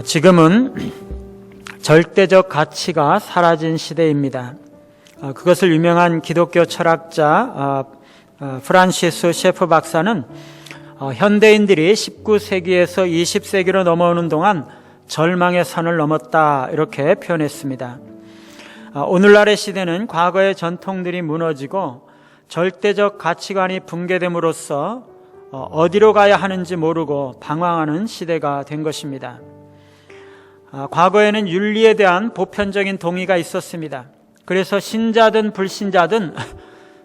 지금은 절대적 가치가 사라진 시대입니다. 그것을 유명한 기독교 철학자 프란시스 셰프 박사는 현대인들이 19세기에서 20세기로 넘어오는 동안 절망의 선을 넘었다 이렇게 표현했습니다. 오늘날의 시대는 과거의 전통들이 무너지고 절대적 가치관이 붕괴됨으로써 어디로 가야 하는지 모르고 방황하는 시대가 된 것입니다. 과거에는 윤리에 대한 보편적인 동의가 있었습니다. 그래서 신자든 불신자든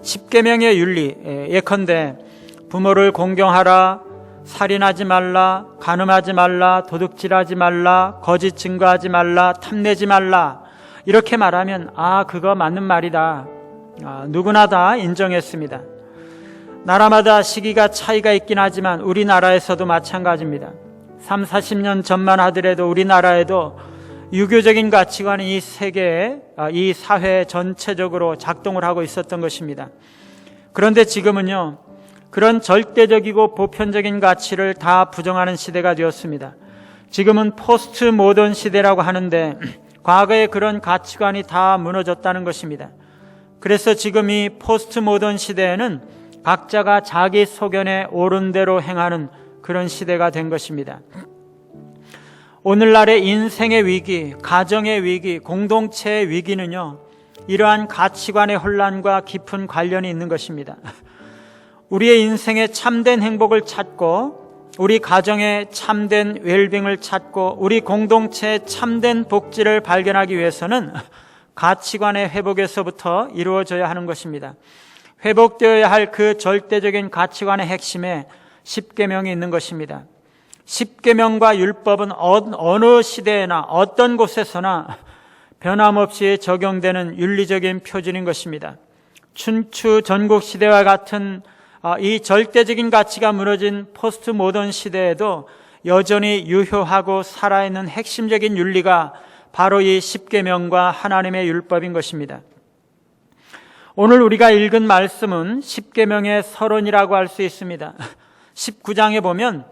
십계명의 윤리, 예컨대 부모를 공경하라, 살인하지 말라, 간음하지 말라, 도둑질하지 말라, 거짓 증거하지 말라, 탐내지 말라 이렇게 말하면 그거 맞는 말이다. 누구나 다 인정했습니다. 나라마다 시기가 차이가 있긴 하지만 우리나라에서도 마찬가지입니다. 3, 40년 전만 하더라도 우리나라에도 유교적인 가치관이 이 세계에, 이 사회 전체적으로 작동을 하고 있었던 것입니다. 그런데 지금은요, 그런 절대적이고 보편적인 가치를 다 부정하는 시대가 되었습니다. 지금은 포스트 모던 시대라고 하는데 과거에 그런 가치관이 다 무너졌다는 것입니다. 그래서 지금 이 포스트 모던 시대에는 각자가 자기 소견에 옳은 대로 행하는 그런 시대가 된 것입니다. 오늘날의 인생의 위기, 가정의 위기, 공동체의 위기는요, 이러한 가치관의 혼란과 깊은 관련이 있는 것입니다. 우리의 인생에 참된 행복을 찾고 우리 가정에 참된 웰빙을 찾고 우리 공동체에 참된 복지를 발견하기 위해서는 가치관의 회복에서부터 이루어져야 하는 것입니다. 회복되어야 할 그 절대적인 가치관의 핵심에 십계명이 있는 것입니다. 십계명과 율법은 어느 시대에나 어떤 곳에서나 변함없이 적용되는 윤리적인 표준인 것입니다. 춘추 전국시대와 같은 이 절대적인 가치가 무너진 포스트 모던 시대에도 여전히 유효하고 살아있는 핵심적인 윤리가 바로 이 십계명과 하나님의 율법인 것입니다. 오늘 우리가 읽은 말씀은 십계명의 서론이라고 할 수 있습니다. 19장에 보면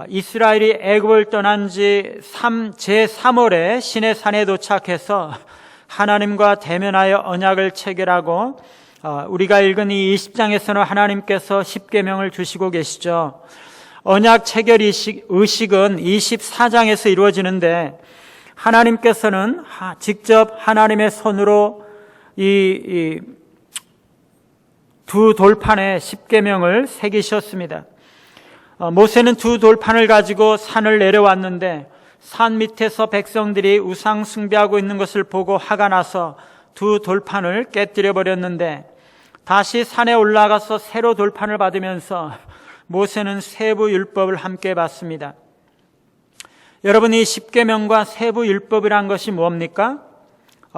이스라엘이 애굽을 떠난 지 제3월에 시내산에 도착해서 하나님과 대면하여 언약을 체결하고 우리가 읽은 이 20장에서는 하나님께서 십계명을 주시고 계시죠. 언약 체결 의식은 24장에서 이루어지는데 하나님께서는 직접 하나님의 손으로 이 두 돌판에 십계명을 새기셨습니다. 모세는 두 돌판을 가지고 산을 내려왔는데 산 밑에서 백성들이 우상 숭배하고 있는 것을 보고 화가 나서 두 돌판을 깨뜨려 버렸는데 다시 산에 올라가서 새로 돌판을 받으면서 모세는 세부 율법을 함께 받습니다. 여러분, 이 십계명과 세부 율법이란 것이 뭡니까?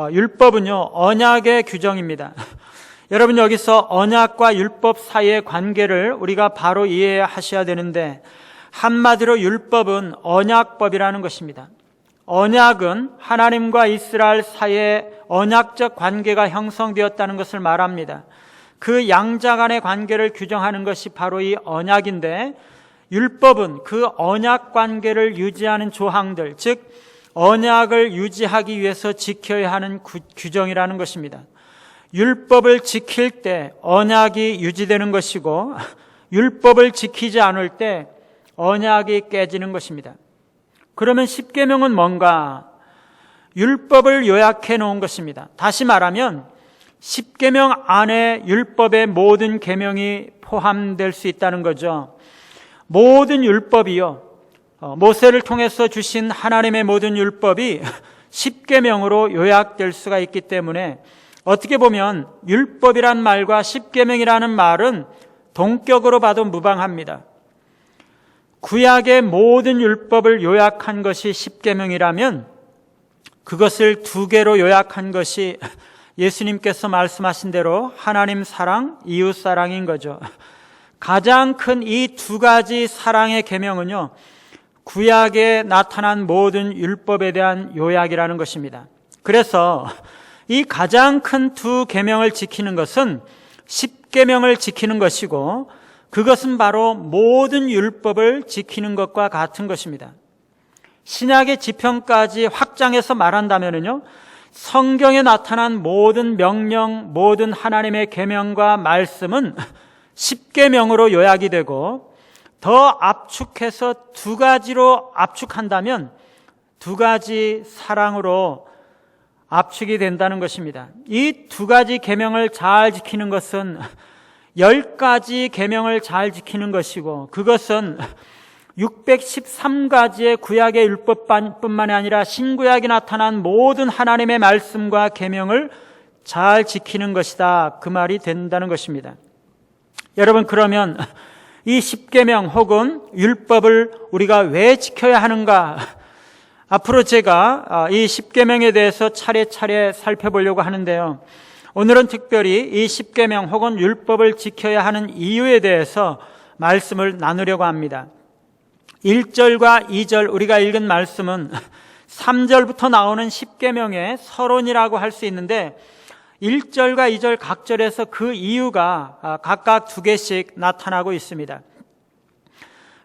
율법은요, 언약의 규정입니다. 여러분, 여기서 언약과 율법 사이의 관계를 우리가 바로 이해하셔야 되는데 한마디로 율법은 언약법이라는 것입니다. 언약은 하나님과 이스라엘 사이에 언약적 관계가 형성되었다는 것을 말합니다. 그 양자 간의 관계를 규정하는 것이 바로 이 언약인데 율법은 그 언약 관계를 유지하는 조항들, 즉 언약을 유지하기 위해서 지켜야 하는 규정이라는 것입니다. 율법을 지킬 때 언약이 유지되는 것이고 율법을 지키지 않을 때 언약이 깨지는 것입니다. 그러면 십계명은 뭔가? 율법을 요약해 놓은 것입니다. 다시 말하면 십계명 안에 율법의 모든 계명이 포함될 수 있다는 거죠. 모든 율법이요, 모세를 통해서 주신 하나님의 모든 율법이 십계명으로 요약될 수가 있기 때문에 어떻게 보면 율법이란 말과 십계명이라는 말은 동격으로 봐도 무방합니다. 구약의 모든 율법을 요약한 것이 십계명이라면 그것을 두 개로 요약한 것이 예수님께서 말씀하신 대로 하나님 사랑, 이웃 사랑인 거죠. 가장 큰 이 두 가지 사랑의 계명은요, 구약에 나타난 모든 율법에 대한 요약이라는 것입니다. 그래서 이 가장 큰 두 계명을 지키는 것은 십계명을 지키는 것이고 그것은 바로 모든 율법을 지키는 것과 같은 것입니다. 신약의 지편까지 확장해서 말한다면요, 성경에 나타난 모든 명령, 모든 하나님의 계명과 말씀은 10계명으로 요약이 되고, 더 압축해서 두 가지로 압축한다면 두 가지 사랑으로 압축이 된다는 것입니다. 이 두 가지 계명을 잘 지키는 것은 10가지 계명을 잘 지키는 것이고, 그것은 613가지의 구약의 율법뿐만이 아니라 신구약에 나타난 모든 하나님의 말씀과 계명을 잘 지키는 것이다, 그 말이 된다는 것입니다. 여러분, 그러면 이 10계명 혹은 율법을 우리가 왜 지켜야 하는가? 앞으로 제가 이 10계명에 대해서 차례차례 살펴보려고 하는데요, 오늘은 특별히 이 10계명 혹은 율법을 지켜야 하는 이유에 대해서 말씀을 나누려고 합니다. 1절과 2절 우리가 읽은 말씀은 3절부터 나오는 10계명의 서론이라고 할 수 있는데, 1절과 2절 각 절에서 그 이유가 각각 두 개씩 나타나고 있습니다.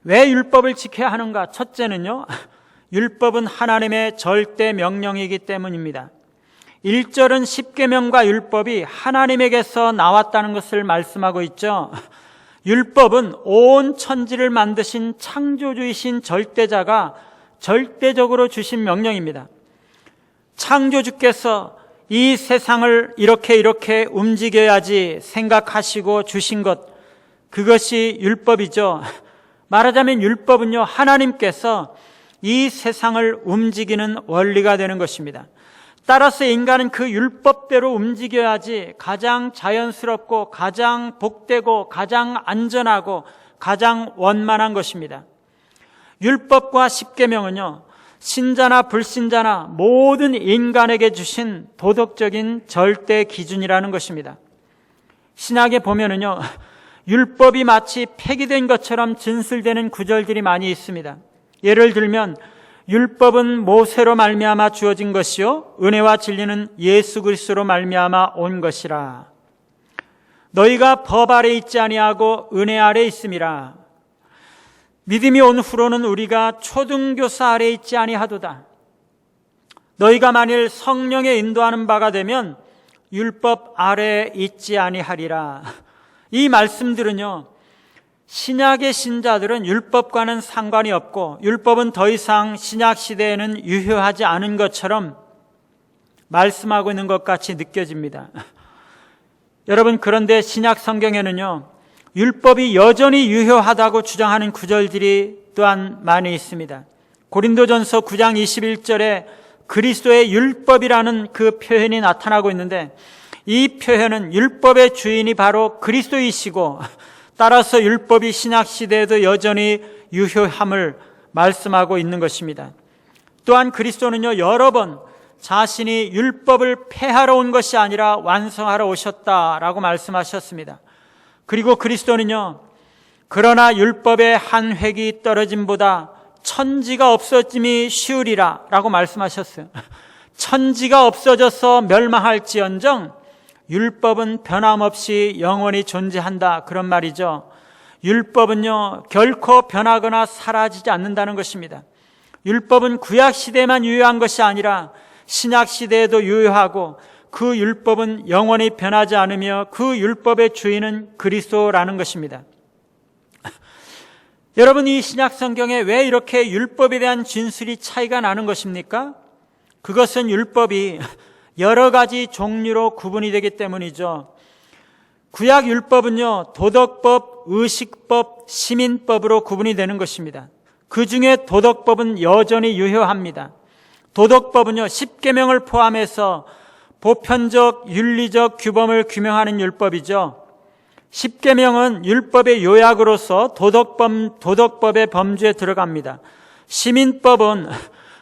왜 율법을 지켜야 하는가? 첫째는요, 율법은 하나님의 절대 명령이기 때문입니다. 1절은 10계명과 율법이 하나님에게서 나왔다는 것을 말씀하고 있죠. 율법은 온 천지를 만드신 창조주이신 절대자가 절대적으로 주신 명령입니다. 창조주께서 이 세상을 이렇게 움직여야지 생각하시고 주신 것, 그것이 율법이죠. 말하자면 율법은요, 하나님께서 이 세상을 움직이는 원리가 되는 것입니다. 따라서 인간은 그 율법대로 움직여야지 가장 자연스럽고 가장 복되고 가장 안전하고 가장 원만한 것입니다. 율법과 10계명은요, 신자나 불신자나 모든 인간에게 주신 도덕적인 절대 기준이라는 것입니다. 신약에 보면은요, 율법이 마치 폐기된 것처럼 진술되는 구절들이 많이 있습니다. 예를 들면 율법은 모세로 말미암아 주어진 것이요 은혜와 진리는 예수 그리스도로 말미암아 온 것이라. 너희가 법 아래 있지 아니하고 은혜 아래 있음이라. 믿음이 온 후로는 우리가 초등교사 아래 있지 아니하도다. 너희가 만일 성령에 인도하는 바가 되면 율법 아래 있지 아니하리라. 이 말씀들은요, 신약의 신자들은 율법과는 상관이 없고 율법은 더 이상 신약 시대에는 유효하지 않은 것처럼 말씀하고 있는 것 같이 느껴집니다. 여러분, 그런데 신약 성경에는요, 율법이 여전히 유효하다고 주장하는 구절들이 또한 많이 있습니다. 고린도전서 9장 21절에 그리스도의 율법이라는 그 표현이 나타나고 있는데, 이 표현은 율법의 주인이 바로 그리스도이시고, 따라서 율법이 신약 시대에도 여전히 유효함을 말씀하고 있는 것입니다. 또한 그리스도는요, 여러 번 자신이 율법을 폐하러 온 것이 아니라 완성하러 오셨다라고 말씀하셨습니다. 그리고 그리스도는요, 그러나 율법의 한 획이 떨어짐보다 천지가 없어짐이 쉬우리라 라고 말씀하셨어요. 천지가 없어져서 멸망할지언정 율법은 변함없이 영원히 존재한다, 그런 말이죠. 율법은요, 결코 변하거나 사라지지 않는다는 것입니다. 율법은 구약 시대에만 유효한 것이 아니라 신약 시대에도 유효하고, 그 율법은 영원히 변하지 않으며 그 율법의 주인은 그리스도라는 것입니다. 여러분, 이 신약 성경에 왜 이렇게 율법에 대한 진술이 차이가 나는 것입니까? 그것은 율법이 여러 가지 종류로 구분이 되기 때문이죠. 구약 율법은요, 도덕법, 의식법, 시민법으로 구분이 되는 것입니다. 그 중에 도덕법은 여전히 유효합니다. 도덕법은요, 10계명을 포함해서 보편적 윤리적 규범을 규명하는 율법이죠. 10계명은 율법의 요약으로서 도덕법의 범주에 들어갑니다. 시민법은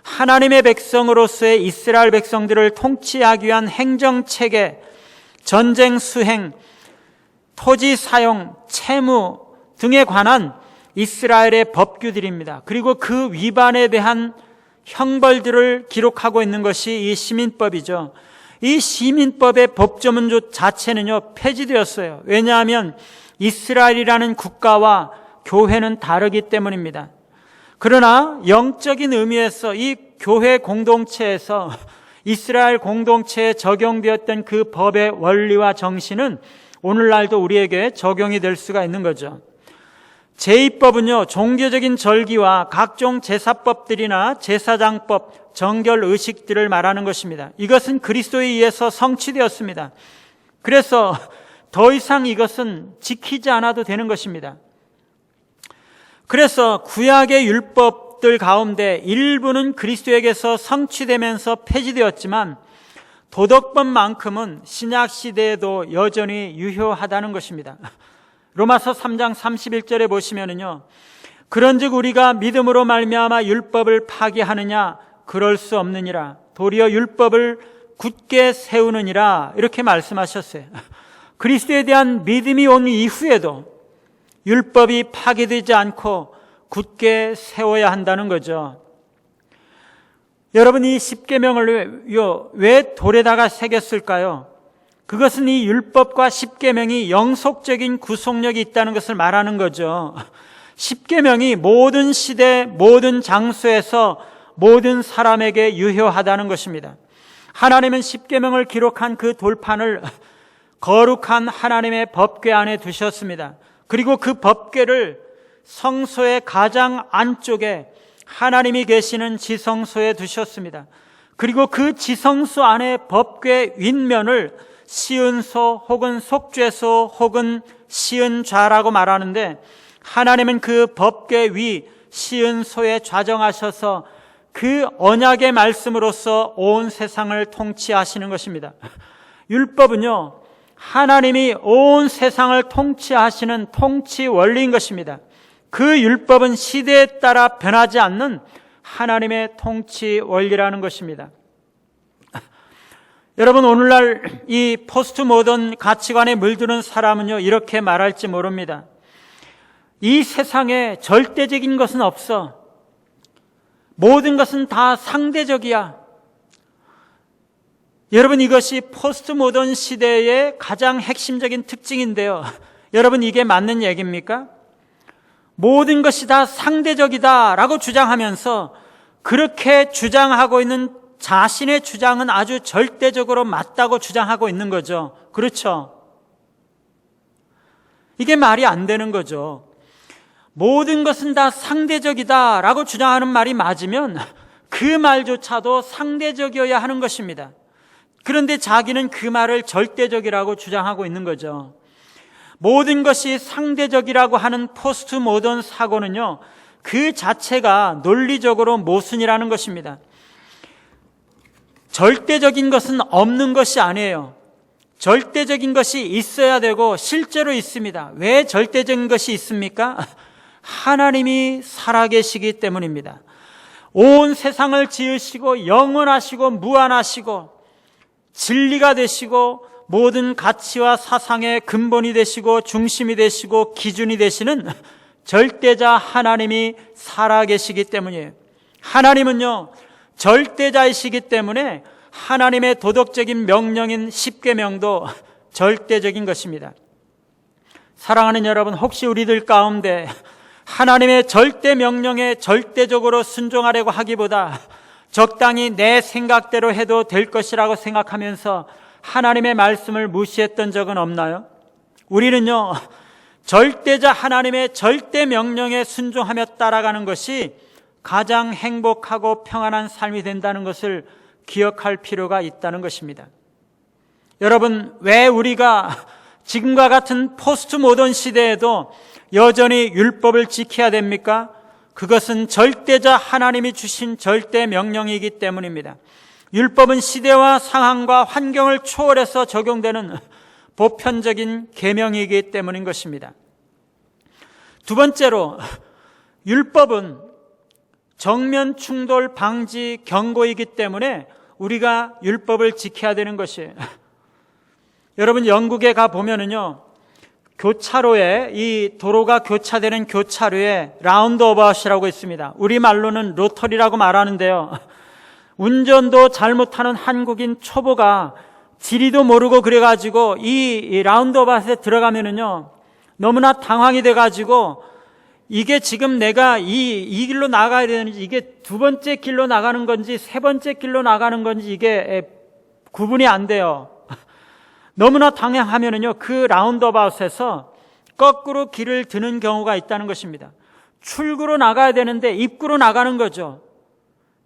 하나님의 백성으로서의 이스라엘 백성들을 통치하기 위한 행정체계, 전쟁 수행, 토지 사용, 채무 등에 관한 이스라엘의 법규들입니다. 그리고 그 위반에 대한 형벌들을 기록하고 있는 것이 이 시민법이죠. 이 시민법의 법조문 자체는요, 폐지되었어요. 왜냐하면 이스라엘이라는 국가와 교회는 다르기 때문입니다. 그러나 영적인 의미에서 이 교회 공동체에서 이스라엘 공동체에 적용되었던 그 법의 원리와 정신은 오늘날도 우리에게 적용이 될 수가 있는 거죠. 제2법은요, 종교적인 절기와 각종 제사법들이나 제사장법, 정결 의식들을 말하는 것입니다. 이것은 그리스도에 의해서 성취되었습니다. 그래서 더 이상 이것은 지키지 않아도 되는 것입니다. 그래서 구약의 율법들 가운데 일부는 그리스도에게서 성취되면서 폐지되었지만 도덕법만큼은 신약 시대에도 여전히 유효하다는 것입니다. 로마서 3장 31절에 보시면은요, 그런즉 우리가 믿음으로 말미암아 율법을 파기하느냐? 그럴 수 없느니라. 도리어 율법을 굳게 세우느니라. 이렇게 말씀하셨어요. 그리스도에 대한 믿음이 온 이후에도 율법이 파기되지 않고 굳게 세워야 한다는 거죠. 여러분, 이 십계명을 왜 돌에다가 새겼을까요? 그것은 이 율법과 십계명이 영속적인 구속력이 있다는 것을 말하는 거죠. 십계명이 모든 시대, 모든 장소에서 모든 사람에게 유효하다는 것입니다. 하나님은 십계명을 기록한 그 돌판을 거룩한 하나님의 법궤 안에 두셨습니다. 그리고 그 법궤를 성소의 가장 안쪽에 하나님이 계시는 지성소에 두셨습니다. 그리고 그 지성소 안에 법궤 윗면을 시은소 혹은 속죄소 혹은 시은좌라고 말하는데, 하나님은 그 법궤 위 시은소에 좌정하셔서 그 언약의 말씀으로서 온 세상을 통치하시는 것입니다. 율법은요, 하나님이 온 세상을 통치하시는 통치 원리인 것입니다. 그 율법은 시대에 따라 변하지 않는 하나님의 통치 원리라는 것입니다. 여러분, 오늘날 이 포스트 모던 가치관에 물드는 사람은요, 이렇게 말할지 모릅니다. 이 세상에 절대적인 것은 없어. 모든 것은 다 상대적이야. 여러분, 이것이 포스트 모던 시대의 가장 핵심적인 특징인데요. 여러분, 이게 맞는 얘기입니까? 모든 것이 다 상대적이다 라고 주장하면서 그렇게 주장하고 있는 자신의 주장은 아주 절대적으로 맞다고 주장하고 있는 거죠. 그렇죠? 이게 말이 안 되는 거죠. 모든 것은 다 상대적이다 라고 주장하는 말이 맞으면 그 말조차도 상대적이어야 하는 것입니다. 그런데 자기는 그 말을 절대적이라고 주장하고 있는 거죠. 모든 것이 상대적이라고 하는 포스트 모던 사고는요, 그 자체가 논리적으로 모순이라는 것입니다. 절대적인 것은 없는 것이 아니에요. 절대적인 것이 있어야 되고 실제로 있습니다. 왜 절대적인 것이 있습니까? 하나님이 살아계시기 때문입니다. 온 세상을 지으시고 영원하시고 무한하시고 진리가 되시고 모든 가치와 사상의 근본이 되시고 중심이 되시고 기준이 되시는 절대자 하나님이 살아계시기 때문이에요. 하나님은요, 절대자이시기 때문에 하나님의 도덕적인 명령인 십계명도 절대적인 것입니다. 사랑하는 여러분, 혹시 우리들 가운데 하나님의 절대 명령에 절대적으로 순종하려고 하기보다 적당히 내 생각대로 해도 될 것이라고 생각하면서 하나님의 말씀을 무시했던 적은 없나요? 우리는요, 절대자 하나님의 절대 명령에 순종하며 따라가는 것이 가장 행복하고 평안한 삶이 된다는 것을 기억할 필요가 있다는 것입니다. 여러분, 왜 우리가 지금과 같은 포스트 모던 시대에도 여전히 율법을 지켜야 됩니까? 그것은 절대자 하나님이 주신 절대 명령이기 때문입니다. 율법은 시대와 상황과 환경을 초월해서 적용되는 보편적인 계명이기 때문인 것입니다. 두 번째로, 율법은 정면 충돌 방지 경고이기 때문에 우리가 율법을 지켜야 되는 것이에요. 여러분, 영국에 가보면은요, 교차로에, 이 도로가 교차되는 교차로에 라운드어바웃이라고 있습니다. 우리말로는 로터리라고 말하는데요, 운전도 잘못하는 한국인 초보가 지리도 모르고 그래가지고 이 라운드어바웃에 들어가면은요, 너무나 당황이 돼가지고 이게 지금 내가 이 길로 나가야 되는지, 이게 두 번째 길로 나가는 건지 세 번째 길로 나가는 건지 이게 구분이 안 돼요. 너무나 당황하면은요, 그 라운드어바웃에서 거꾸로 길을 드는 경우가 있다는 것입니다. 출구로 나가야 되는데 입구로 나가는 거죠.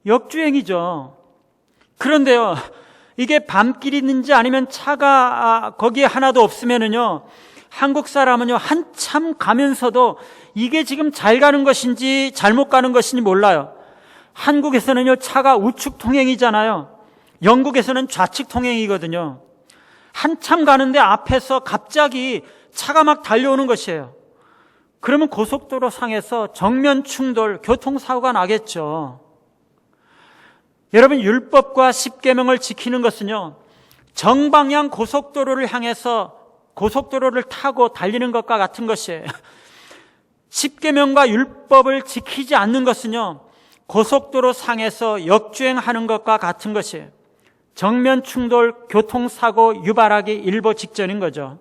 역주행이죠. 그런데요, 이게 밤길이든지 아니면 차가 거기에 하나도 없으면은요, 한국 사람은요, 한참 가면서도 이게 지금 잘 가는 것인지 잘못 가는 것인지 몰라요. 한국에서는요, 차가 우측 통행이잖아요. 영국에서는 좌측 통행이거든요. 한참 가는데 앞에서 갑자기 차가 막 달려오는 것이에요. 그러면 고속도로 상에서 정면 충돌, 교통사고가 나겠죠. 여러분, 율법과 십계명을 지키는 것은요, 정방향 고속도로를 향해서 고속도로를 타고 달리는 것과 같은 것이에요. 십계명과 율법을 지키지 않는 것은요, 고속도로 상에서 역주행하는 것과 같은 것이에요. 정면 충돌, 교통사고 유발하기 일보 직전인 거죠.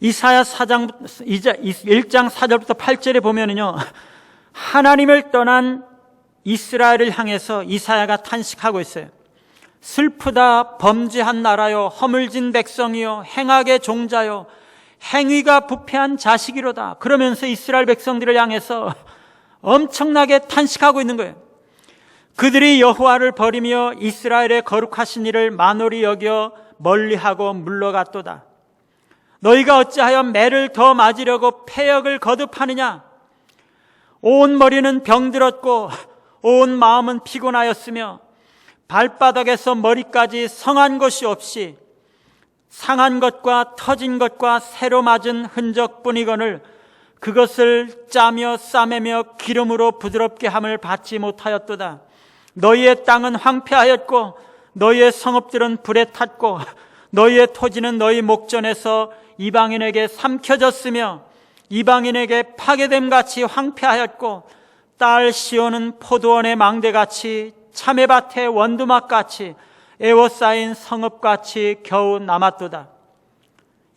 이사야 1장 4절부터 8절에 보면은요, 하나님을 떠난 이스라엘을 향해서 이사야가 탄식하고 있어요. 슬프다 범죄한 나라요, 허물진 백성이요, 행악의 종자요, 행위가 부패한 자식이로다. 그러면서 이스라엘 백성들을 향해서 엄청나게 탄식하고 있는 거예요. 그들이 여호와를 버리며 이스라엘의 거룩하신 이를 만홀히 여겨 멀리하고 물러갔도다. 너희가 어찌하여 매를 더 맞으려고 패역을 거듭하느냐? 온 머리는 병들었고 온 마음은 피곤하였으며 발바닥에서 머리까지 성한 것이 없이 상한 것과 터진 것과 새로 맞은 흔적뿐이거늘 그것을 짜며 싸매며 기름으로 부드럽게 함을 받지 못하였도다. 너희의 땅은 황폐하였고 너희의 성읍들은 불에 탔고 너희의 토지는 너희 목전에서 이방인에게 삼켜졌으며 이방인에게 파괴됨같이 황폐하였고 딸 시온은 포도원의 망대같이 참외밭의 원두막같이 애워싸인 성읍같이 겨우 남았도다.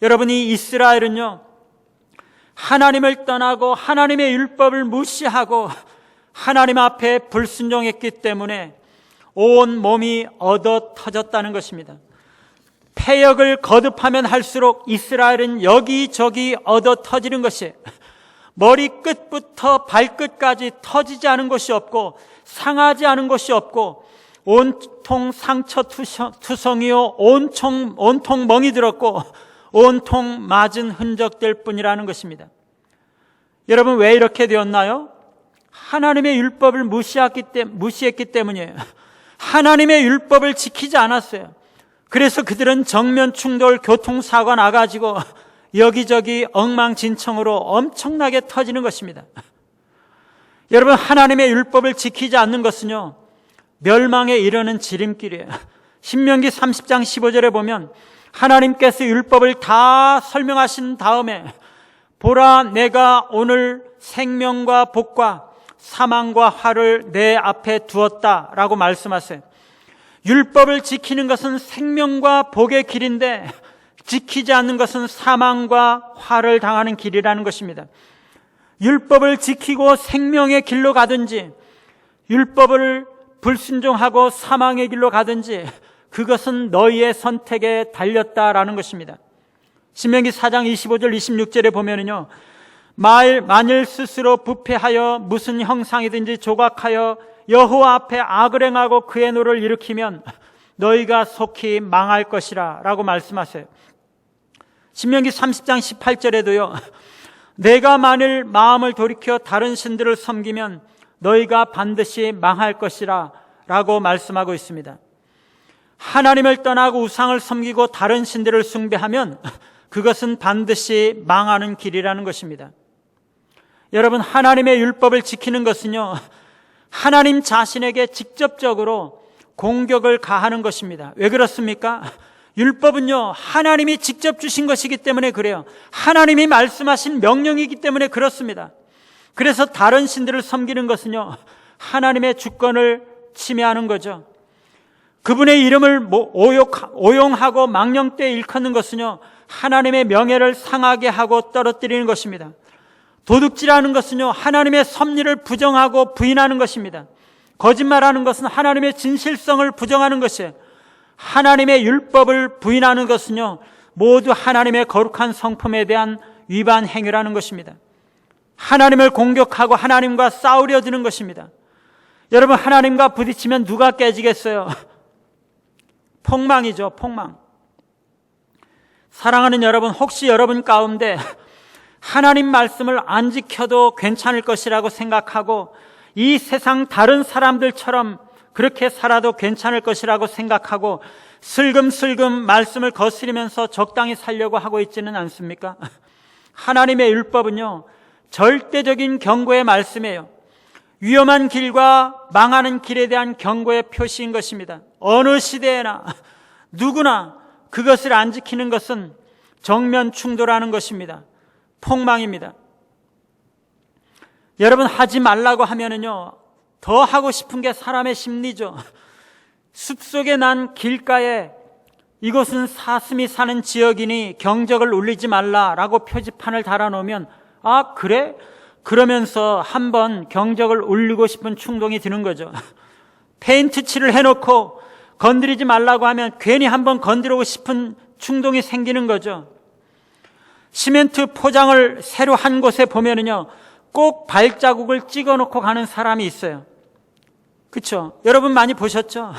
여러분, 이 이스라엘은요, 하나님을 떠나고 하나님의 율법을 무시하고 하나님 앞에 불순종했기 때문에 온 몸이 얻어 터졌다는 것입니다. 패역을 거듭하면 할수록 이스라엘은 여기저기 얻어 터지는 것이에요. 머리 끝부터 발끝까지 터지지 않은 것이 없고 상하지 않은 것이 없고 온통 상처 투성이요 온통 멍이 들었고 온통 맞은 흔적들 뿐이라는 것입니다. 여러분, 왜 이렇게 되었나요? 하나님의 율법을 무시했기 때문이에요. 하나님의 율법을 지키지 않았어요. 그래서 그들은 정면 충돌, 교통사고가 나가지고 여기저기 엉망진창으로 엄청나게 터지는 것입니다. 여러분, 하나님의 율법을 지키지 않는 것은요, 멸망에 이르는 지름길이에요. 신명기 30장 15절에 보면 하나님께서 율법을 다 설명하신 다음에 보라, 내가 오늘 생명과 복과 사망과 화를 내 앞에 두었다라고 말씀하세요. 율법을 지키는 것은 생명과 복의 길인데 지키지 않는 것은 사망과 화를 당하는 길이라는 것입니다. 율법을 지키고 생명의 길로 가든지 율법을 불순종하고 사망의 길로 가든지 그것은 너희의 선택에 달렸다라는 것입니다. 신명기 4장 25절 26절에 보면은요, 만일 스스로 부패하여 무슨 형상이든지 조각하여 여호와 앞에 악을 행하고 그의 노를 일으키면 너희가 속히 망할 것이라 라고 말씀하세요. 신명기 30장 18절에도요, 내가 만일 마음을 돌이켜 다른 신들을 섬기면 너희가 반드시 망할 것이라 라고 말씀하고 있습니다. 하나님을 떠나고 우상을 섬기고 다른 신들을 숭배하면 그것은 반드시 망하는 길이라는 것입니다. 여러분, 하나님의 율법을 지키는 것은요, 하나님 자신에게 직접적으로 공격을 가하는 것입니다. 왜 그렇습니까? 율법은요, 하나님이 직접 주신 것이기 때문에 그래요. 하나님이 말씀하신 명령이기 때문에 그렇습니다. 그래서 다른 신들을 섬기는 것은요, 하나님의 주권을 침해하는 거죠. 그분의 이름을 오용하고 망령되이 일컫는 것은요, 하나님의 명예를 상하게 하고 떨어뜨리는 것입니다. 도둑질하는 것은요, 하나님의 섭리를 부정하고 부인하는 것입니다. 거짓말하는 것은 하나님의 진실성을 부정하는 것이에요. 하나님의 율법을 부인하는 것은요, 모두 하나님의 거룩한 성품에 대한 위반 행위라는 것입니다. 하나님을 공격하고 하나님과 싸우려 드는 것입니다. 여러분, 하나님과 부딪히면 누가 깨지겠어요? 폭망이죠, 폭망. 사랑하는 여러분, 혹시 여러분 가운데 하나님 말씀을 안 지켜도 괜찮을 것이라고 생각하고 이 세상 다른 사람들처럼 그렇게 살아도 괜찮을 것이라고 생각하고 슬금슬금 말씀을 거스리면서 적당히 살려고 하고 있지는 않습니까? 하나님의 율법은요, 절대적인 경고의 말씀이에요. 위험한 길과 망하는 길에 대한 경고의 표시인 것입니다. 어느 시대에나 누구나 그것을 안 지키는 것은 정면 충돌하는 것입니다. 폭망입니다. 여러분, 하지 말라고 하면은요, 더 하고 싶은 게 사람의 심리죠. 숲속에 난 길가에 이곳은 사슴이 사는 지역이니 경적을 울리지 말라라고 표지판을 달아놓으면, 아, 그래? 그러면서 한번 경적을 울리고 싶은 충동이 드는 거죠. 페인트 칠을 해놓고 건드리지 말라고 하면 괜히 한번 건드리고 싶은 충동이 생기는 거죠. 시멘트 포장을 새로 한 곳에 보면은요, 꼭 발자국을 찍어놓고 가는 사람이 있어요. 그렇죠? 여러분 많이 보셨죠?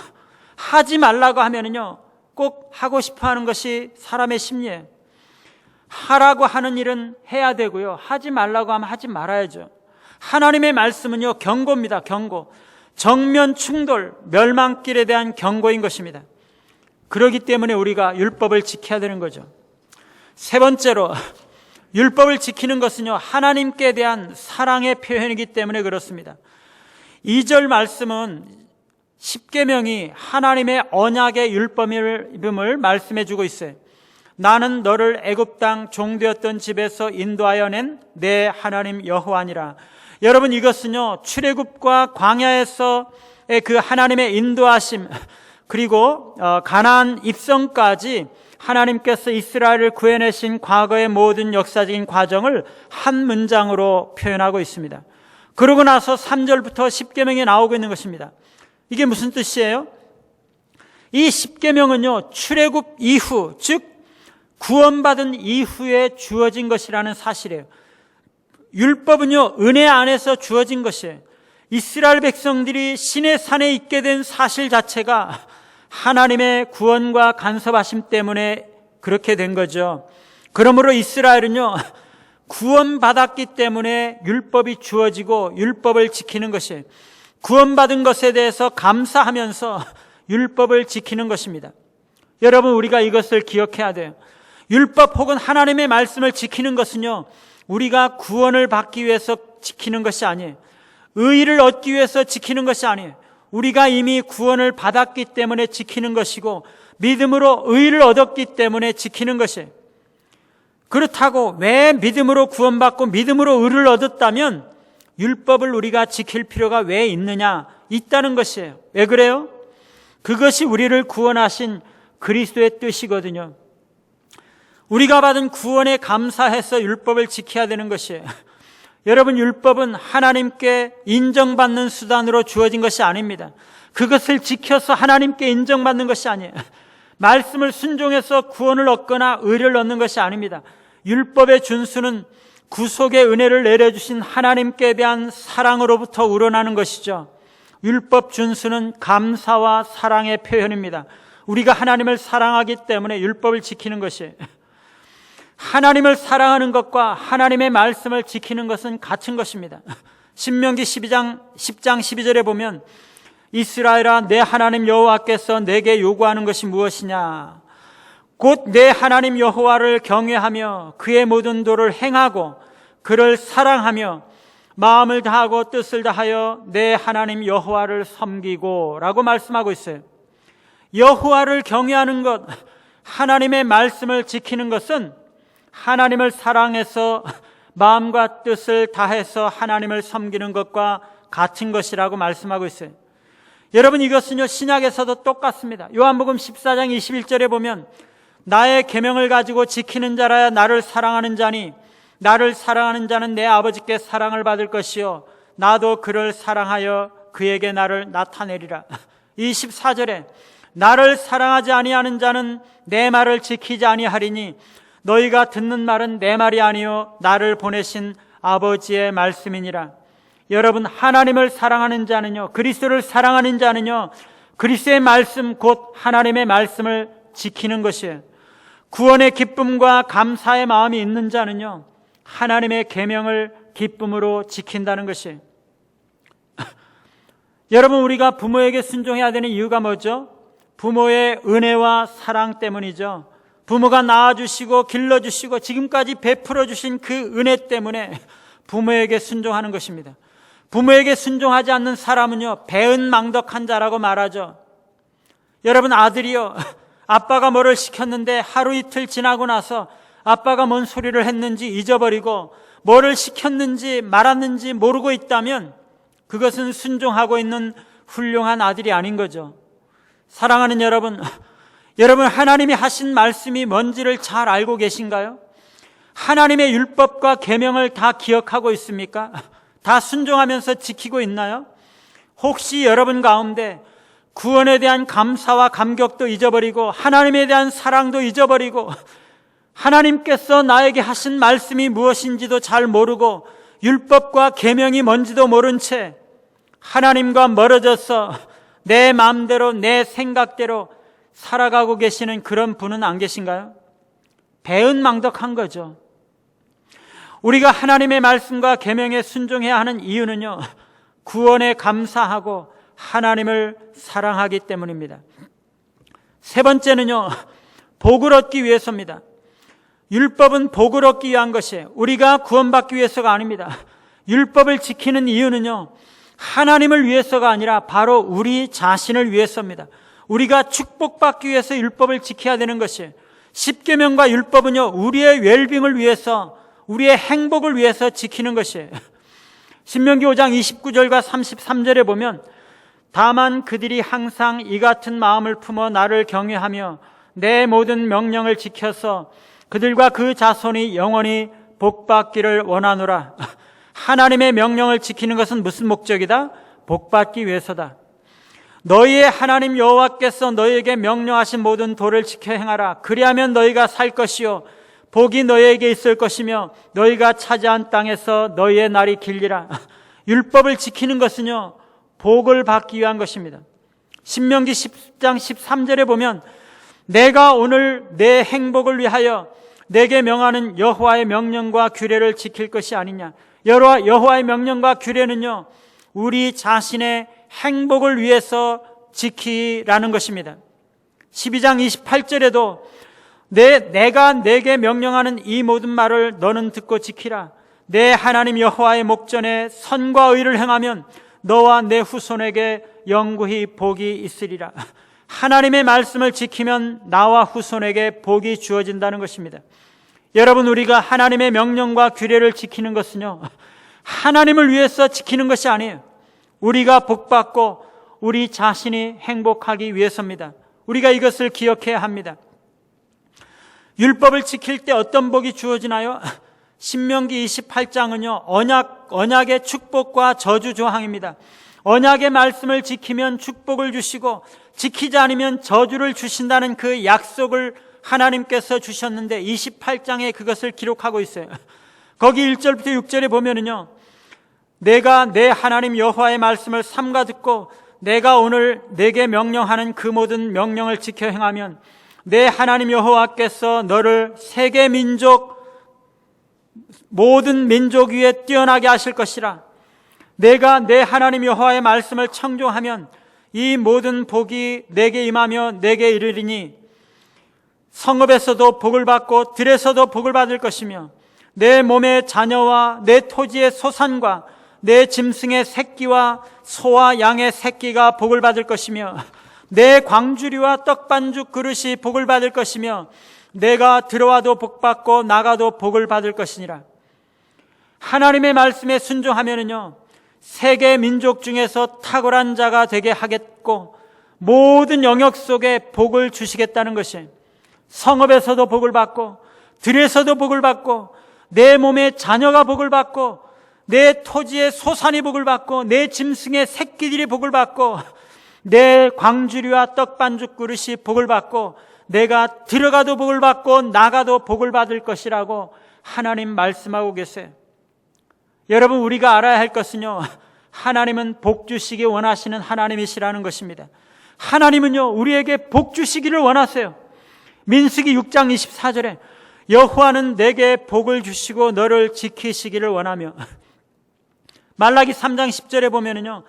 하지 말라고 하면은요, 꼭 하고 싶어 하는 것이 사람의 심리예요. 하라고 하는 일은 해야 되고요, 하지 말라고 하면 하지 말아야죠. 하나님의 말씀은요, 경고입니다. 경고. 정면 충돌, 멸망길에 대한 경고인 것입니다. 그렇기 때문에 우리가 율법을 지켜야 되는 거죠. 세 번째로, 율법을 지키는 것은요, 하나님께 대한 사랑의 표현이기 때문에 그렇습니다. 2절 말씀은 십계명이 하나님의 언약의 율법임을 말씀해 주고 있어요. 나는 너를 애굽 땅 종되었던 집에서 인도하여 낸 내 하나님 여호와니라. 여러분, 이것은요, 출애굽과 광야에서의 그 하나님의 인도하심, 그리고 가나안 입성까지 하나님께서 이스라엘을 구해내신 과거의 모든 역사적인 과정을 한 문장으로 표현하고 있습니다. 그러고 나서 3절부터 십계명이 나오고 있는 것입니다. 이게 무슨 뜻이에요? 이 십계명은요, 출애굽 이후, 즉 구원받은 이후에 주어진 것이라는 사실이에요. 율법은요, 은혜 안에서 주어진 것이에요. 이스라엘 백성들이 신의 산에 있게 된 사실 자체가 하나님의 구원과 간섭하심 때문에 그렇게 된 거죠. 그러므로 이스라엘은요, 구원받았기 때문에 율법이 주어지고 율법을 지키는 것이에요. 구원받은 것에 대해서 감사하면서 율법을 지키는 것입니다. 여러분, 우리가 이것을 기억해야 돼요. 율법 혹은 하나님의 말씀을 지키는 것은요, 우리가 구원을 받기 위해서 지키는 것이 아니에요. 의의를 얻기 위해서 지키는 것이 아니에요. 우리가 이미 구원을 받았기 때문에 지키는 것이고 믿음으로 의의를 얻었기 때문에 지키는 것이에요. 그렇다고 왜 믿음으로 구원받고 믿음으로 의를 얻었다면 율법을 우리가 지킬 필요가 왜 있다는 것이에요. 왜 그래요? 그것이 우리를 구원하신 그리스도의 뜻이거든요. 우리가 받은 구원에 감사해서 율법을 지켜야 되는 것이에요. 여러분, 율법은 하나님께 인정받는 수단으로 주어진 것이 아닙니다. 그것을 지켜서 하나님께 인정받는 것이 아니에요. 말씀을 순종해서 구원을 얻거나 의를 얻는 것이 아닙니다. 율법의 준수는 구속의 은혜를 내려주신 하나님께 대한 사랑으로부터 우러나는 것이죠. 율법 준수는 감사와 사랑의 표현입니다. 우리가 하나님을 사랑하기 때문에 율법을 지키는 것이에요. 하나님을 사랑하는 것과 하나님의 말씀을 지키는 것은 같은 것입니다. 신명기 10장 12절에 보면 이스라엘아, 내 하나님 여호와께서 내게 요구하는 것이 무엇이냐? 곧 내 하나님 여호와를 경외하며 그의 모든 도를 행하고 그를 사랑하며 마음을 다하고 뜻을 다하여 내 하나님 여호와를 섬기고 라고 말씀하고 있어요. 여호와를 경외하는 것, 하나님의 말씀을 지키는 것은 하나님을 사랑해서 마음과 뜻을 다해서 하나님을 섬기는 것과 같은 것이라고 말씀하고 있어요. 여러분, 이것은요, 신약에서도 똑같습니다. 요한복음 14장 21절에 보면 나의 계명을 가지고 지키는 자라야 나를 사랑하는 자니 나를 사랑하는 자는 내 아버지께 사랑을 받을 것이요 나도 그를 사랑하여 그에게 나를 나타내리라. 24절에 나를 사랑하지 아니하는 자는 내 말을 지키지 아니하리니 너희가 듣는 말은 내 말이 아니요 나를 보내신 아버지의 말씀이니라. 여러분, 하나님을 사랑하는 자는요, 그리스도를 사랑하는 자는요, 그리스도의 말씀 곧 하나님의 말씀을 지키는 것이에요. 구원의 기쁨과 감사의 마음이 있는 자는요, 하나님의 계명을 기쁨으로 지킨다는 것이에요. 여러분, 우리가 부모에게 순종해야 되는 이유가 뭐죠? 부모의 은혜와 사랑 때문이죠. 부모가 낳아주시고 길러주시고 지금까지 베풀어 주신 그 은혜 때문에 부모에게 순종하는 것입니다. 부모에게 순종하지 않는 사람은요, 배은망덕한 자라고 말하죠. 여러분, 아들이요, 아빠가 뭐를 시켰는데 하루 이틀 지나고 나서 아빠가 뭔 소리를 했는지 잊어버리고 뭐를 시켰는지 말았는지 모르고 있다면 그것은 순종하고 있는 훌륭한 아들이 아닌 거죠. 사랑하는 여러분, 여러분, 하나님이 하신 말씀이 뭔지를 잘 알고 계신가요? 하나님의 율법과 계명을 다 기억하고 있습니까? 다 순종하면서 지키고 있나요? 혹시 여러분 가운데 구원에 대한 감사와 감격도 잊어버리고 하나님에 대한 사랑도 잊어버리고 하나님께서 나에게 하신 말씀이 무엇인지도 잘 모르고 율법과 계명이 뭔지도 모른 채 하나님과 멀어져서 내 마음대로 내 생각대로 살아가고 계시는 그런 분은 안 계신가요? 배은망덕한 거죠. 우리가 하나님의 말씀과 계명에 순종해야 하는 이유는요, 구원에 감사하고 하나님을 사랑하기 때문입니다. 세 번째는요, 복을 얻기 위해서입니다. 율법은 복을 얻기 위한 것이에요. 우리가 구원받기 위해서가 아닙니다. 율법을 지키는 이유는요, 하나님을 위해서가 아니라 바로 우리 자신을 위해서입니다. 우리가 축복받기 위해서 율법을 지켜야 되는 것이에요. 십계명과 율법은요, 우리의 웰빙을 위해서, 우리의 행복을 위해서 지키는 것이에요. 신명기 5장 29절과 33절에 보면 다만 그들이 항상 이 같은 마음을 품어 나를 경외하며 내 모든 명령을 지켜서 그들과 그 자손이 영원히 복받기를 원하노라. 하나님의 명령을 지키는 것은 무슨 목적이다? 복받기 위해서다. 너희의 하나님 여호와께서 너희에게 명령하신 모든 도를 지켜 행하라. 그리하면 너희가 살 것이요 복이 너희에게 있을 것이며 너희가 차지한 땅에서 너희의 날이 길리라. 율법을 지키는 것은요, 복을 받기 위한 것입니다. 신명기 10장 13절에 보면 내가 오늘 내 행복을 위하여 내게 명하는 여호와의 명령과 규례를 지킬 것이 아니냐. 여호와의 명령과 규례는요, 우리 자신의 행복을 위해서 지키라는 것입니다. 12장 28절에도 내가 내게 명령하는 이 모든 말을 너는 듣고 지키라. 내 하나님 여호와의 목전에 선과 의를 행하면 너와 내 후손에게 영구히 복이 있으리라. 하나님의 말씀을 지키면 나와 후손에게 복이 주어진다는 것입니다. 여러분, 우리가 하나님의 명령과 규례를 지키는 것은요, 하나님을 위해서 지키는 것이 아니에요. 우리가 복받고 우리 자신이 행복하기 위해서입니다. 우리가 이것을 기억해야 합니다. 율법을 지킬 때 어떤 복이 주어지나요? 신명기 28장은요, 언약의 축복과 저주 조항입니다. 언약의 말씀을 지키면 축복을 주시고 지키지 않으면 저주를 주신다는 그 약속을 하나님께서 주셨는데 28장에 그것을 기록하고 있어요. 거기 1절부터 6절에 보면은요, 내가 내 하나님 여호와의 말씀을 삼가 듣고 내가 오늘 내게 명령하는 그 모든 명령을 지켜 행하면 내 하나님 여호와께서 너를 세계 민족 모든 민족 위에 뛰어나게 하실 것이라. 내가 내 하나님 여호와의 말씀을 청종하면 이 모든 복이 내게 임하며 내게 이르리니 성읍에서도 복을 받고 들에서도 복을 받을 것이며 내 몸의 자녀와 내 토지의 소산과 내 짐승의 새끼와 소와 양의 새끼가 복을 받을 것이며 내 광주리와 떡반죽 그릇이 복을 받을 것이며 내가 들어와도 복받고 나가도 복을 받을 것이니라. 하나님의 말씀에 순종하면은요, 세계 민족 중에서 탁월한 자가 되게 하겠고 모든 영역 속에 복을 주시겠다는 것이, 성읍에서도 복을 받고 들에서도 복을 받고 내 몸의 자녀가 복을 받고, 내 토지의 소산이 복을 받고, 내 짐승의 새끼들이 복을 받고, 내 광주리와 떡반죽 그릇이 복을 받고, 내가 들어가도 복을 받고 나가도 복을 받을 것이라고 하나님 말씀하고 계세요. 여러분, 우리가 알아야 할 것은요, 하나님은 복 주시기 원하시는 하나님이시라는 것입니다. 하나님은요, 우리에게 복 주시기를 원하세요. 민수기 6장 24절에 여호와는 내게 복을 주시고 너를 지키시기를 원하며, 말라기 3장 10절에 보면은요,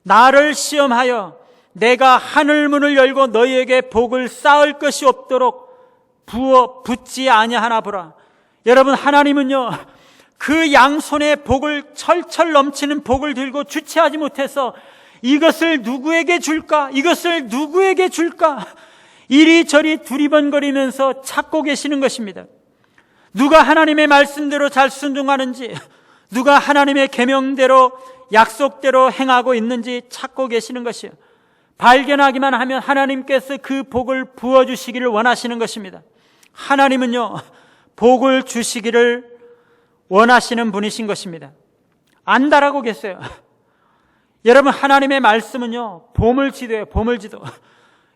나를 시험하여 내가 하늘 문을 열고 너희에게 복을 쌓을 것이 없도록 부어 붓지 아니하나 보라. 여러분, 하나님은요, 그 양손에 복을, 철철 넘치는 복을 들고 주체하지 못해서 이것을 누구에게 줄까? 이것을 누구에게 줄까? 이리저리 두리번거리면서 찾고 계시는 것입니다. 누가 하나님의 말씀대로 잘 순종하는지, 누가 하나님의 계명대로 약속대로 행하고 있는지 찾고 계시는 것이에요. 발견하기만 하면 하나님께서 그 복을 부어주시기를 원하시는 것입니다. 하나님은요, 복을 주시기를 원하시는 분이신 것입니다. 안다라고 계세요. 여러분, 하나님의 말씀은요, 보물지도예요. 보물지도.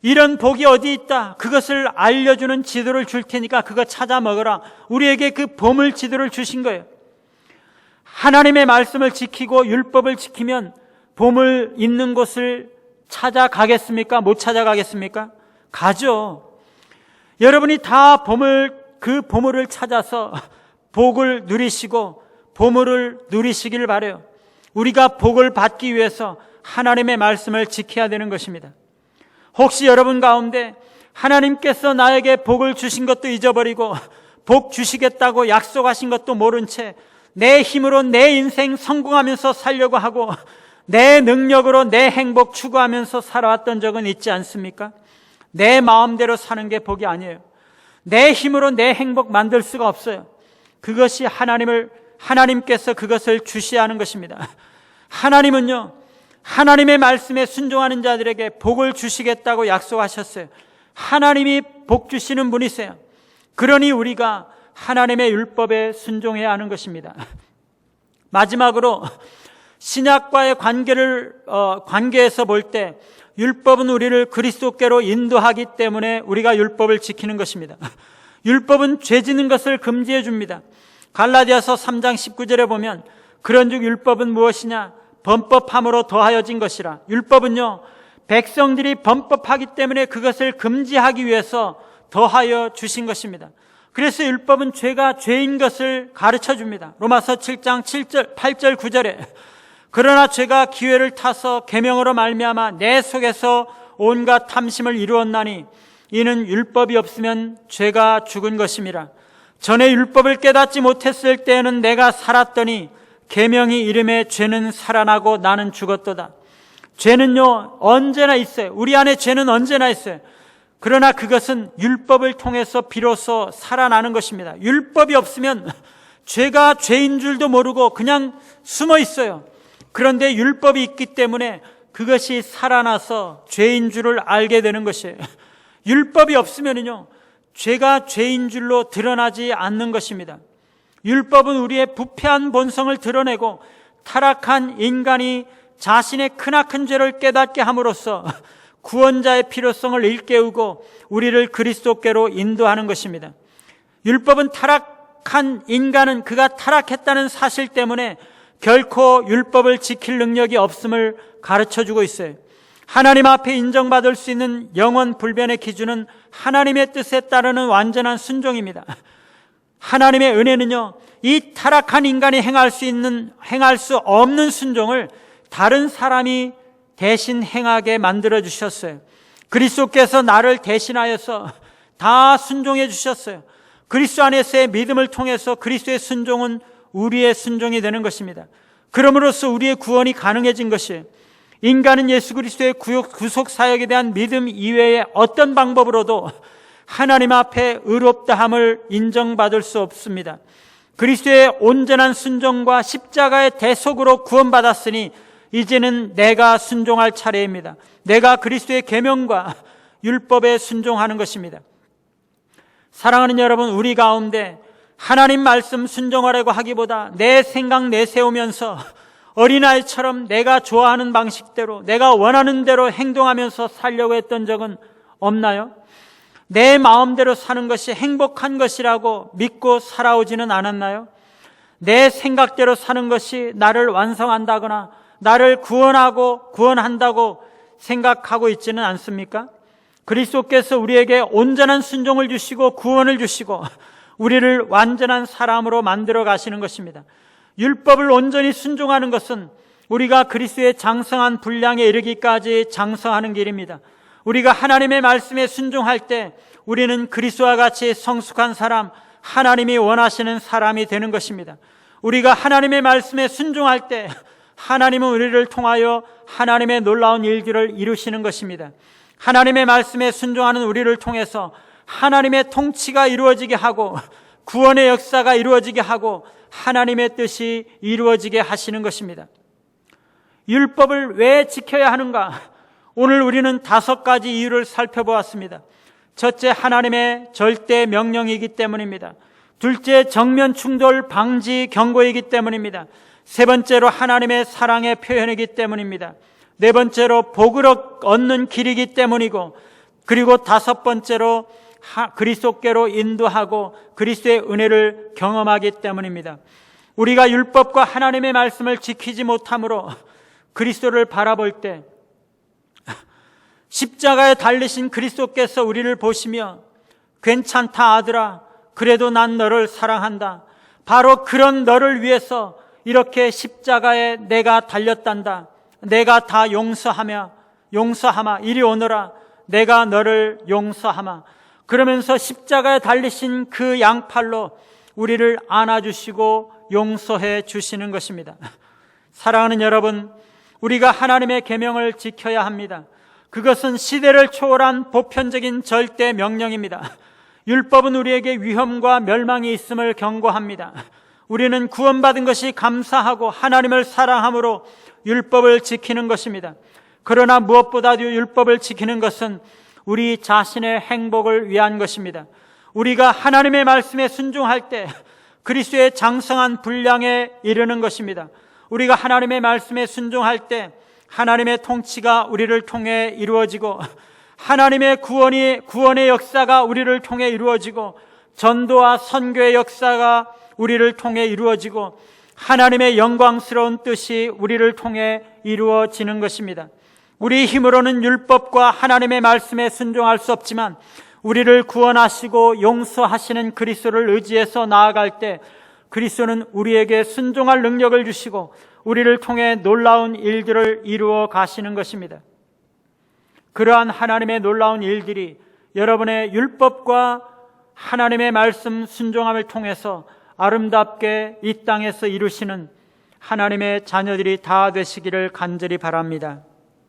이런 복이 어디 있다, 그것을 알려주는 지도를 줄 테니까 그거 찾아 먹어라. 우리에게 그 보물지도를 주신 거예요. 하나님의 말씀을 지키고 율법을 지키면 보물 있는 곳을 찾아가겠습니까? 못 찾아가겠습니까? 가죠. 여러분이 다 그 보물을 찾아서 복을 누리시고 보물을 누리시길 바라요. 우리가 복을 받기 위해서 하나님의 말씀을 지켜야 되는 것입니다. 혹시 여러분 가운데 하나님께서 나에게 복을 주신 것도 잊어버리고 복 주시겠다고 약속하신 것도 모른 채 내 힘으로 내 인생 성공하면서 살려고 하고 내 능력으로 내 행복 추구하면서 살아왔던 적은 있지 않습니까? 내 마음대로 사는 게 복이 아니에요. 내 힘으로 내 행복 만들 수가 없어요. 그것이 하나님께서 그것을 주시하는 것입니다. 하나님은요, 하나님의 말씀에 순종하는 자들에게 복을 주시겠다고 약속하셨어요. 하나님이 복 주시는 분이세요. 그러니 우리가 하나님의 율법에 순종해야 하는 것입니다. 마지막으로 신약과의 관계에서 볼 때 율법은 우리를 그리스도께로 인도하기 때문에 우리가 율법을 지키는 것입니다. 율법은 죄 짓는 것을 금지해 줍니다. 갈라디아서 3장 19절에 보면 그런즉 율법은 무엇이냐? 범법함으로 더하여진 것이라. 율법은요, 백성들이 범법하기 때문에 그것을 금지하기 위해서 더하여 주신 것입니다. 그래서 율법은 죄가 죄인 것을 가르쳐 줍니다. 로마서 7장 7절, 8절, 9절에 그러나 죄가 기회를 타서 계명으로 말미암아 내 속에서 온갖 탐심을 이루었나니 이는 율법이 없으면 죄가 죽은 것임이라. 전에 율법을 깨닫지 못했을 때에는 내가 살았더니 계명이 이름에 죄는 살아나고 나는 죽었도다. 죄는요, 언제나 있어요. 우리 안에 죄는 언제나 있어요. 그러나 그것은 율법을 통해서 비로소 살아나는 것입니다. 율법이 없으면 죄가 죄인 줄도 모르고 그냥 숨어 있어요. 그런데 율법이 있기 때문에 그것이 살아나서 죄인 줄을 알게 되는 것이에요. 율법이 없으면요, 죄가 죄인 줄로 드러나지 않는 것입니다. 율법은 우리의 부패한 본성을 드러내고 타락한 인간이 자신의 크나큰 죄를 깨닫게 함으로써 구원자의 필요성을 일깨우고 우리를 그리스도께로 인도하는 것입니다. 율법은 타락한 인간은 그가 타락했다는 사실 때문에 결코 율법을 지킬 능력이 없음을 가르쳐주고 있어요. 하나님 앞에 인정받을 수 있는 영원 불변의 기준은 하나님의 뜻에 따르는 완전한 순종입니다. 하나님의 은혜는요, 이 타락한 인간이 행할 수 없는 순종을 다른 사람이 대신 행하게 만들어 주셨어요. 그리스도께서 나를 대신하여서 다 순종해 주셨어요. 그리스도 안에서의 믿음을 통해서 그리스도의 순종은 우리의 순종이 되는 것입니다. 그럼으로써 우리의 구원이 가능해진 것이에요. 인간은 예수 그리스도의 구속 사역에 대한 믿음 이외에 어떤 방법으로도 하나님 앞에 의롭다함을 인정받을 수 없습니다. 그리스도의 온전한 순종과 십자가의 대속으로 구원받았으니 이제는 내가 순종할 차례입니다. 내가 그리스도의 계명과 율법에 순종하는 것입니다. 사랑하는 여러분, 우리 가운데 하나님 말씀 순종하려고 하기보다 내 생각 내세우면서 어린아이처럼 내가 좋아하는 방식대로, 내가 원하는 대로 행동하면서 살려고 했던 적은 없나요? 내 마음대로 사는 것이 행복한 것이라고 믿고 살아오지는 않았나요? 내 생각대로 사는 것이 나를 완성한다거나 나를 구원한다고 생각하고 있지는 않습니까? 그리스도께서 우리에게 온전한 순종을 주시고 구원을 주시고 우리를 완전한 사람으로 만들어 가시는 것입니다. 율법을 온전히 순종하는 것은 우리가 그리스도의 장성한 분량에 이르기까지 장성하는 길입니다. 우리가 하나님의 말씀에 순종할 때 우리는 그리스도와 같이 성숙한 사람, 하나님이 원하시는 사람이 되는 것입니다. 우리가 하나님의 말씀에 순종할 때 하나님은 우리를 통하여 하나님의 놀라운 일들을 이루시는 것입니다. 하나님의 말씀에 순종하는 우리를 통해서 하나님의 통치가 이루어지게 하고 구원의 역사가 이루어지게 하고 하나님의 뜻이 이루어지게 하시는 것입니다. 율법을 왜 지켜야 하는가? 오늘 우리는 5가지 이유를 살펴보았습니다. 첫째, 하나님의 절대 명령이기 때문입니다. 둘째, 정면 충돌 방지 경고이기 때문입니다. 세 번째로 하나님의 사랑의 표현이기 때문입니다. 네 번째로 복을 얻는 길이기 때문이고, 그리고 5번째로 그리스도께로 인도하고 그리스도의 은혜를 경험하기 때문입니다. 우리가 율법과 하나님의 말씀을 지키지 못함으로 그리스도를 바라볼 때 십자가에 달리신 그리스도께서 우리를 보시며 괜찮다 아들아, 그래도 난 너를 사랑한다, 바로 그런 너를 위해서 이렇게 십자가에 내가 달렸단다, 내가 다 용서하마, 이리 오너라, 내가 너를 용서하마. 그러면서 십자가에 달리신 그 양팔로 우리를 안아주시고 용서해 주시는 것입니다. 사랑하는 여러분, 우리가 하나님의 계명을 지켜야 합니다. 그것은 시대를 초월한 보편적인 절대 명령입니다. 율법은 우리에게 위험과 멸망이 있음을 경고합니다. 우리는 구원받은 것이 감사하고 하나님을 사랑함으로 율법을 지키는 것입니다. 그러나 무엇보다도 율법을 지키는 것은 우리 자신의 행복을 위한 것입니다. 우리가 하나님의 말씀에 순종할 때 그리스도의 장성한 분량에 이르는 것입니다. 우리가 하나님의 말씀에 순종할 때 하나님의 통치가 우리를 통해 이루어지고, 하나님의 구원의 역사가 우리를 통해 이루어지고, 전도와 선교의 역사가 우리를 통해 이루어지고, 하나님의 영광스러운 뜻이 우리를 통해 이루어지는 것입니다. 우리 힘으로는 율법과 하나님의 말씀에 순종할 수 없지만 우리를 구원하시고 용서하시는 그리스도를 의지해서 나아갈 때 그리스도는 우리에게 순종할 능력을 주시고 우리를 통해 놀라운 일들을 이루어 가시는 것입니다. 그러한 하나님의 놀라운 일들이 여러분의 율법과 하나님의 말씀 순종함을 통해서 아름답게 이 땅에서 이루시는 하나님의 자녀들이 다 되시기를 간절히 바랍니다.